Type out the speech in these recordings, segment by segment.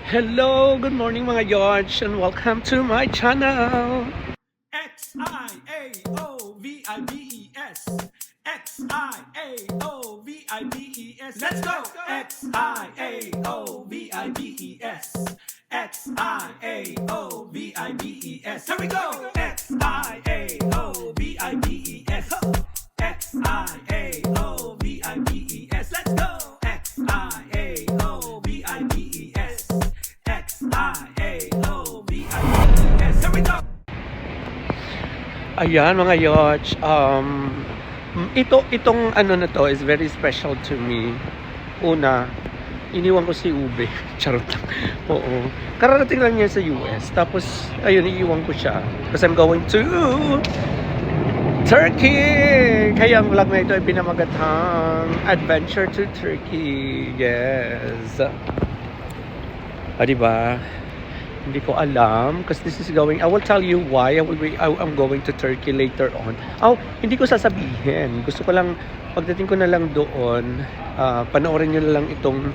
Hello, good morning mga George and welcome to my channel. Xiaovibes. Xiaovibes. Let's go. Xiaovibes. Xiaovibes. Here we go. Xiaovibes. Xiaovibes. Let's go. Xiaovibes. Xiaovibes. Here we go. Ayan mga George, itong ano na to is very special to me. Una, iniwan ko si Ube. Charot lang. Oo. Kararating lang niya sa US. Tapos, ayun, iiwan ko siya. Because I'm going to Turkey! Kaya ang vlog na ito ay pinamagatang Adventure to Turkey. Yes. Diba? Hindi ko alam because this is going, I will tell you why I'm going to Turkey later on. Hindi ko sasabihin. Gusto ko lang, pagdating ko na lang doon, panoorin nyo na lang itong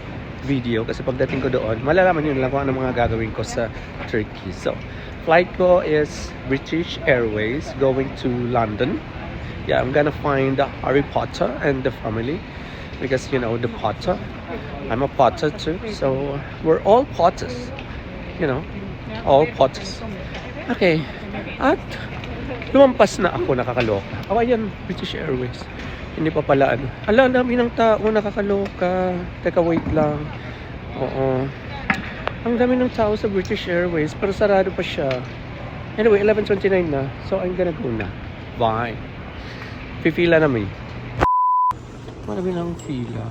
video kasi pagdating ko doon, malalaman nyo na lang kung ano mga gagawin ko sa Turkey. So, flight ko is British Airways going to London. Yeah, I'm gonna find Harry Potter and the family because, you know, the Potter. I'm a Potter too. So, we're all Potters. You know, all Potters. Okay. At lumampas na ako, nakakaloka. Ayan, British Airways. Hindi pa pala ano. Ang dami ng tao, nakakaloka. Teka, wait lang. Oo. Ang dami ng tao sa British Airways, pero sarado pa siya. Anyway, 11:29 na. So, I'm gonna go na. Bye. Pipila na may. Marami ng fila.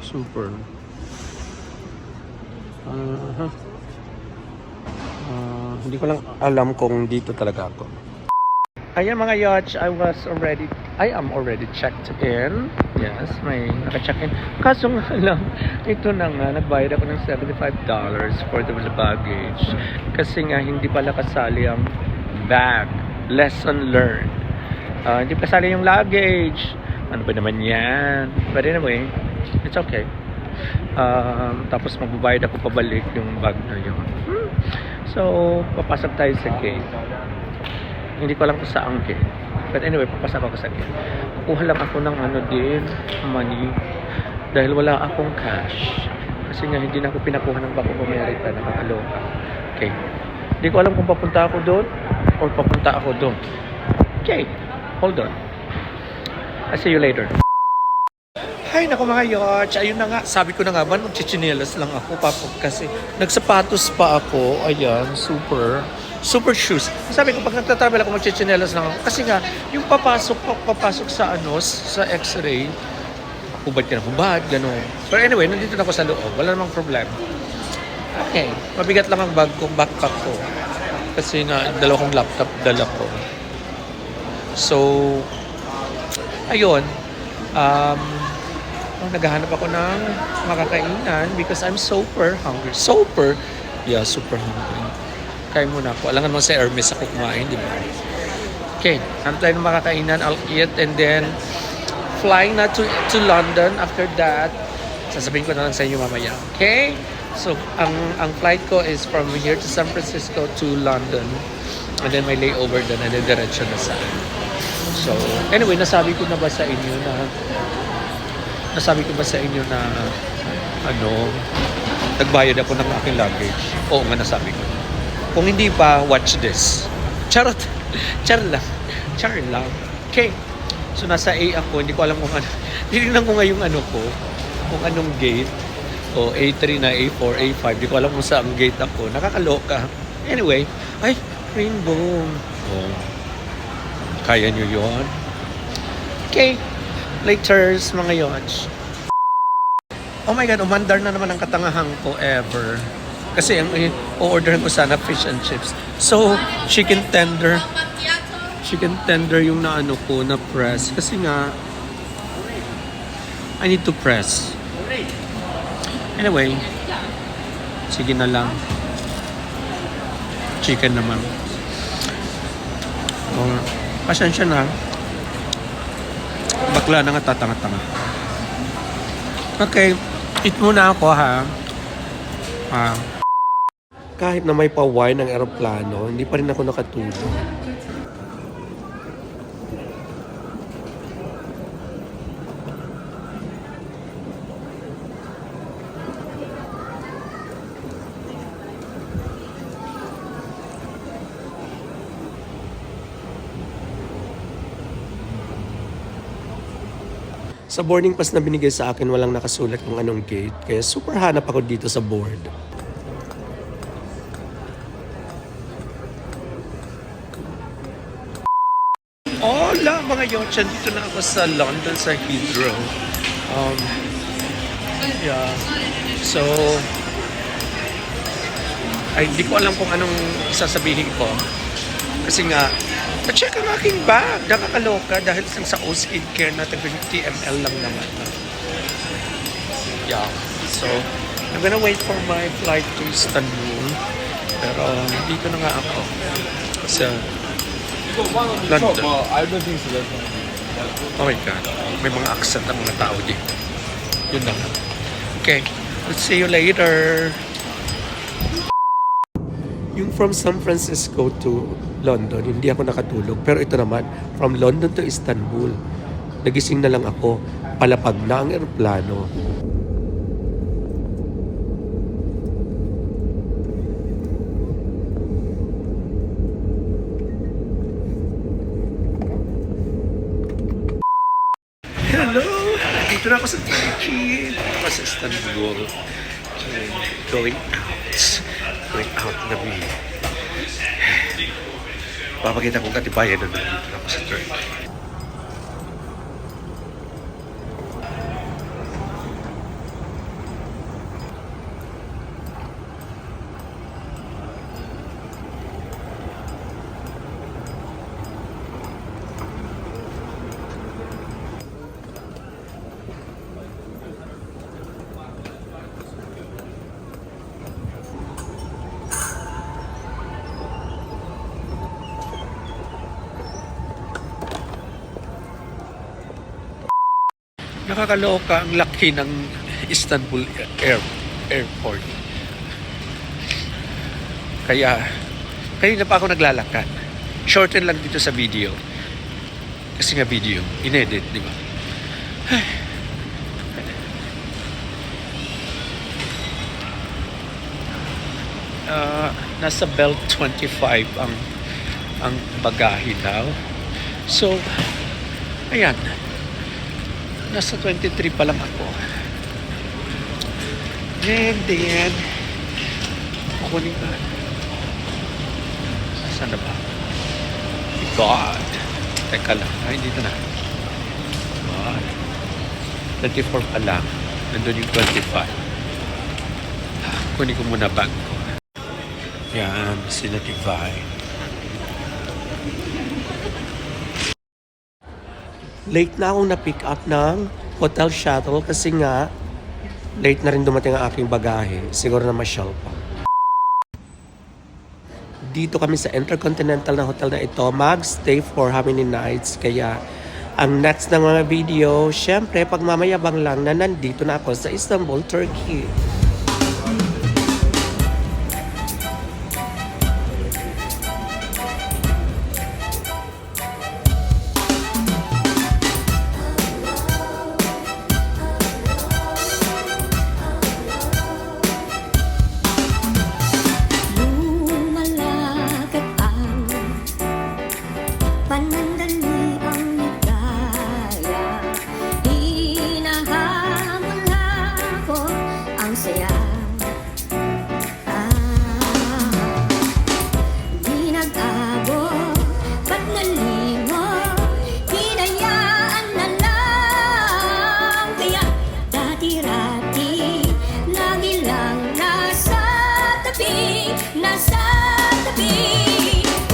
Super. Hindi ko lang alam kung dito talaga ako. Ayan mga yacht, I am already checked in. Yes, may naka-check in. Kaso nga lang, ito na nga, nagbayad ako ng $75 for the baggage. Kasi nga, hindi pala kasali ang bag. Lesson learned. Hindi pa kasali yung luggage. Ano ba naman yan? But anyway, it's okay. Tapos magbabayad ako pabalik yung bag na yun. So, papasok tayo sa gate. Hindi ko alam kung saan gate. But anyway, papasok ako sa gate. Kuha lang ako ng money. Dahil wala akong cash. Kasi nga hindi na ako pinakuha ng Bank of America. Nakakaloka. Okay. Hindi ko alam kung papunta ako doon or papunta ako doon. Okay. Hold on. I'll see you later. Hay nako mga yacht, ayun na nga, sabi ko na nga ba, magchichinelas lang ako kasi nagsapatos pa ako, ayan, super shoes. Sabi ko pag nagtatravel ako magchichinelas lang ako kasi nga, yung papasok sa sa x-ray, hubad ka na hubad, gano'n. But anyway, nandito na ako sa loob, wala namang problema. Okay, mabigat lang ang backpack ko. Kasi nga, dalawang laptop dala ko. So, ayun, naghahanap ako ng makakainan because I'm super hungry. Yeah, super hungry. Kain muna ako. Alangan mo sa Hermes ako kumain, di ba? Okay, hanap tayo ng makakainan. I'll eat and then flying na to London. After that, sasabihin ko na lang sa inyo mamaya. Okay? So, ang flight ko is from here to San Francisco to London. And then may layover doon and then diretso na sa So, anyway, nasabi ko ba sa inyo na nagbayad ako ng aking luggage? Oo nga, nasabi ko. Kung hindi pa, watch this. Charot. Char lang. Okay. So, nasa A ako. Hindi ko alam kung ano. Tinignan ko nga yung kung anong gate. O, A3 na, A4, A5. Hindi ko alam kung saan gate ako. Nakakaloka. Anyway, ay, rainbow. Oh. Kaya nyo yun? Okay. Laters, mga yachts. Oh my God, umandar na naman ang katangahan ko ever. Kasi ang o-orderin ko sana fish and chips. So, chicken tender yung na press. Kasi nga, I need to press. Anyway, sige na lang. Chicken naman. Pasensya na. Bakla na nga tatanga-tanga. Okay, Eat muna ako ha. Kahit na may paway ng eroplano, hindi pa rin ako nakatulog. Sa boarding pass na binigay sa akin, walang nakasulat kung anong gate. Kaya super hanap ako dito sa board. Hola mga yochan! Dito na ako sa London, sa Heathrow. Yeah. So, ay, hindi ko alam kung anong sasabihin ko. Kasi nga, na-check ang aking bag. Nakakaloka dahil sa O-Skin Care na taga-50 ml lang naman. Yeah. So, I'm gonna wait for my flight to Istanbul. Pero, dito na nga ako. Sa London. I don't think so. Oh my God. May mga accent ang mga tao dito. Yun lang. Okay. Let's see you later. Yung from San Francisco to London, hindi ako nakatulog. Pero ito naman, from London to Istanbul, nagising na lang ako. Palapag na ang eroplano. Hello! Dito na ako sa Turkey. Ako sa Istanbul. Going out na mi. Papakita kong katibayan na nandito na ako sa Turkey. Nakakaloka ang laki ng Istanbul Airport. Kaya na pa ako naglalakad. Shorten lang dito sa video. Kasi nga video, inedit, di ba? Nasa belt 25 ang bagahe now. So, ayan. Nasa 23 pa lang ako. And then, kukunin ko. Saan na ba? God. Teka lang. Ay, dito na. God. 24 pa lang. Nandun yung 25. Kunin ko muna bag ko. Yan, sila Divine. Late na akong na-pick up ng hotel shuttle kasi nga late na rin dumating ang aking bagahe. Siguro na masyal pa. Dito kami sa Intercontinental na hotel na ito. Mag-stay for how many nights? Kaya ang next ng mga video, syempre pagmamayabang lang na nandito na ako sa Istanbul, Turkey. Panandali ang ligaya, hinahamon ako ang saya. Di nag-abot, ba't nalingo, hinayaan na lang. Kaya dati-rati, lagi lang nasa tabi, nasa tabi.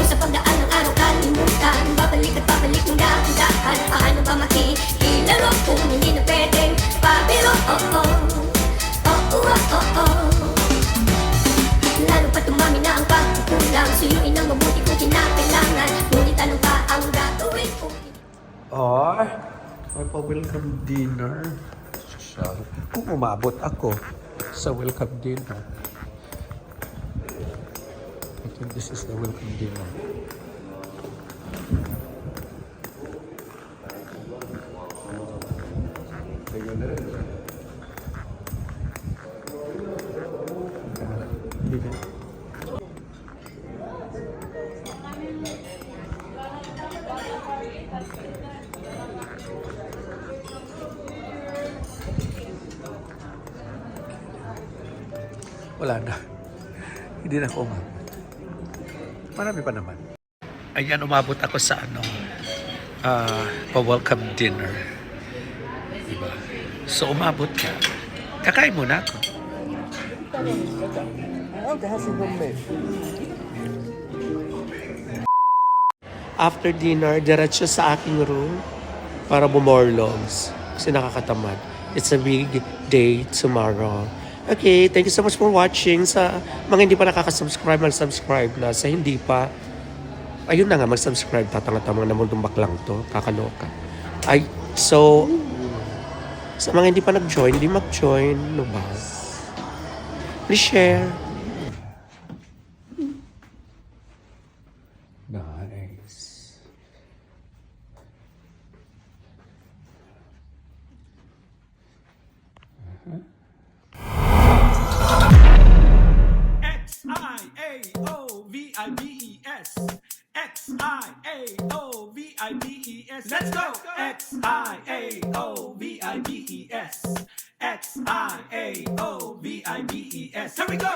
Sa pagdaan ng araw kalimutan, babalik at babalik ng dahan-dahan. Paano ba makikilaro kung hindi na pwedeng pabiro? Lalo pa tumami na ang pagkukulang, suyuin ang mabuti kung kinakailangan. Ngunit ano pa ang gagawin ko? Ay, may pa-welcome dinner. social. Kung umabot ako sa welcome dinner. I think this is the welcome dinner. Wala na. Hindi na ako umabot. Marami pa naman. Ayan, umabot ako sa pa-welcome dinner. Diba? So, umabot ka. Kakain muna ako. After dinner, diretso sa aking room para bumorlogs. Kasi nakakatamad. It's a big day tomorrow. Okay, thank you so much for watching. Sa mga hindi pa nakaka-subscribe, mag-subscribe na. Sa hindi pa, ayun na nga, mag-subscribe. Tatanga-tamang na mundong baklang to. Kakaloka. So, sa mga hindi pa nag-join, hindi mag-join. No ba? Please share. Nice. X-I-A-O-V-I-B-E-S. X-I-A-O-V-I-B-E-S. Let's go. X-I-A-O-V-I-B-E-S. X-I-A-O-V-I-B-E-S. Here we go.